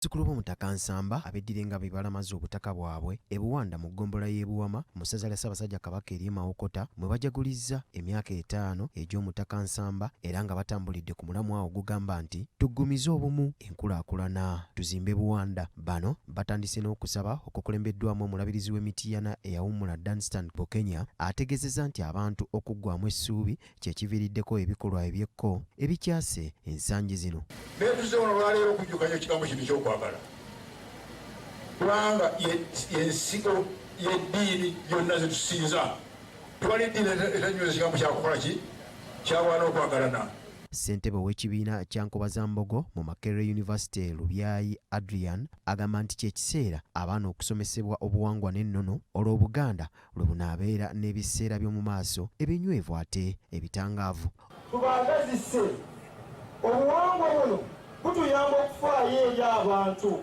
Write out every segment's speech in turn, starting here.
Bazzukulu b'Omutaka Nsamba abeddirenga be balamaze obutaka bwabwe e Buwanda mu ggombolola y'e Buwama mu ssaza lya Ssaabasajja Kabaka ery'e Mawokota mwe bajagulizza emyaka 5 egy'Omutaka Nsamba era nga batambulidde ku mulamwa awo ogugamba nti tuggumize obumu enkulaakulana tuzimbe Buwanda. Bano batandise n'okusaba okukulembeddwamu omulabirizi w'Emityana eyawummula Danstan Bokenya ategeezezza nti abantu okuggwaamu essuubi kye kiviiriddeko ebikolwa eby'ekko ebikyase ensangi zino. Beetuze wano olwaleero okujjukanya ekigambo kino ekyokwagala kubanga yensigo y'eddiini yonna zetusinza tewali ddiini etanyweza ekigambo kyakukola ki kyawaana okwagalana. Ssentebe w'ekibiina kya Nkobazambogo mu Makerere University Lubyayi Adrian agamba nti ky'ekiseera abaana okusomesebwa obuwangwa n'ennono olw'Obuganda lwe bunaabeera n'ebiseera by'omu maaso ebinywevu ate ebitangaavu. Tubaagazise obuwangwa buno butuyamba okufaayo eri abantu,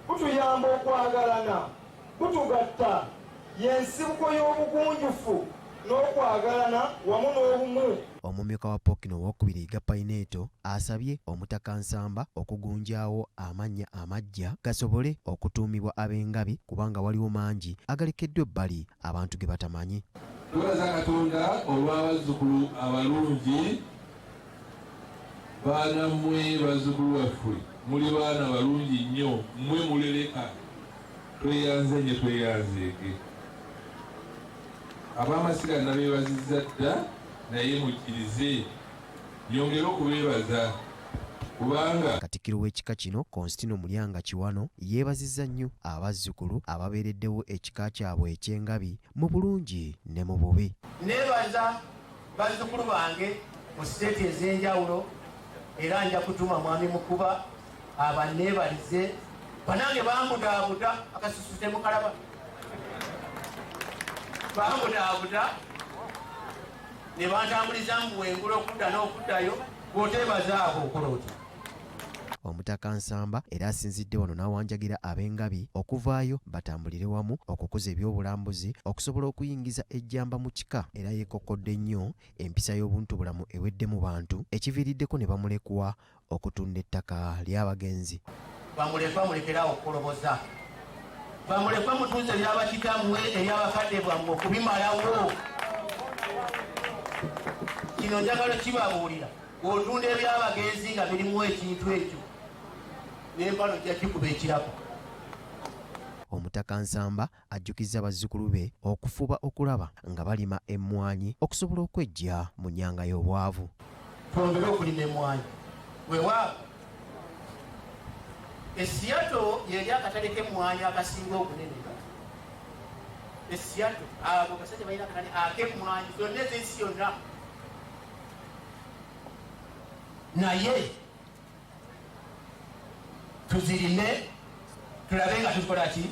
butuyamba okwagalana, butugatta y'ensibuko y'obugunjufu n'okwagalana wamu n'obumu. Omumyuka wa Ppookino owookubiri Gapaineeto asabye Omutaka Nsamba okugunjaawo amannya amaggya gasobole okutuumibwa ab'engabi kubanga waliwo mangi agalekeddwa ebbali abantu ge batamanyi. Tubaza Katonda olw'abazzukulu abalungi. Baana mmwe bazzukulu waffe muli baana balungi nnyo, mmwe muleleka tweyanze nye tweyanzeeke. Ab'amasiga nabeebazizza dda naye mukkirize nyongere okubeebaza kubanga. Katikkiro w'ekika kino Constantino Mulyanga Kiwano yeebazizza nnyo abazzukulu ababeereddewo ekika kyabwe eky'engabi mu bulungi ne mu bubi. Neebaza bazzukulu bange mu siteeti ez'enjawulo era nja kutuma mwami Mukuba abanneebalize banange bambudaabuda akasusu temukalaba bambudaabuda ne bantambuliza mu bwengula okudda n'okuddayo bw'oteebaza abo okola otya. Omutaka Nsamba era asinzidde wano n'awanjagira ab'engabi okuvaayo batambulire wamu okukuza ebyobulambuzi okusobola okuyingiza ejjamba mu kika era yeekokkodde nnyo empisa y'obuntubulamu ewedde mu bantu ekiviiriddeko ne bamulekwa okutunda ettaka ly'abagenzi. Bamulekera okukoloboza, bamulekwa mutuuze ebyabakitammwe ebyabakadde bwammwe okubimalawo. Kino njagala kibabuulira otunda ebyabagenzi nga birimu ekintu ekyo n'empano jja kikuba ekirabo. Omutaka Nsamba ajjukizza bazzukulu be okufuba okulaba nga balima emmwanyi okusobola okweggya mu nnyanga y'obwavu. Twongere okulima emmwanyi weewaawo Esiyato yeri akatale k'emmwanyi akasinga okunene. Esiyato abo basajja balina akatale ak'emmwanyi zonna ez'ensi yonna. Naye tuzirime tulabe nga tukola ki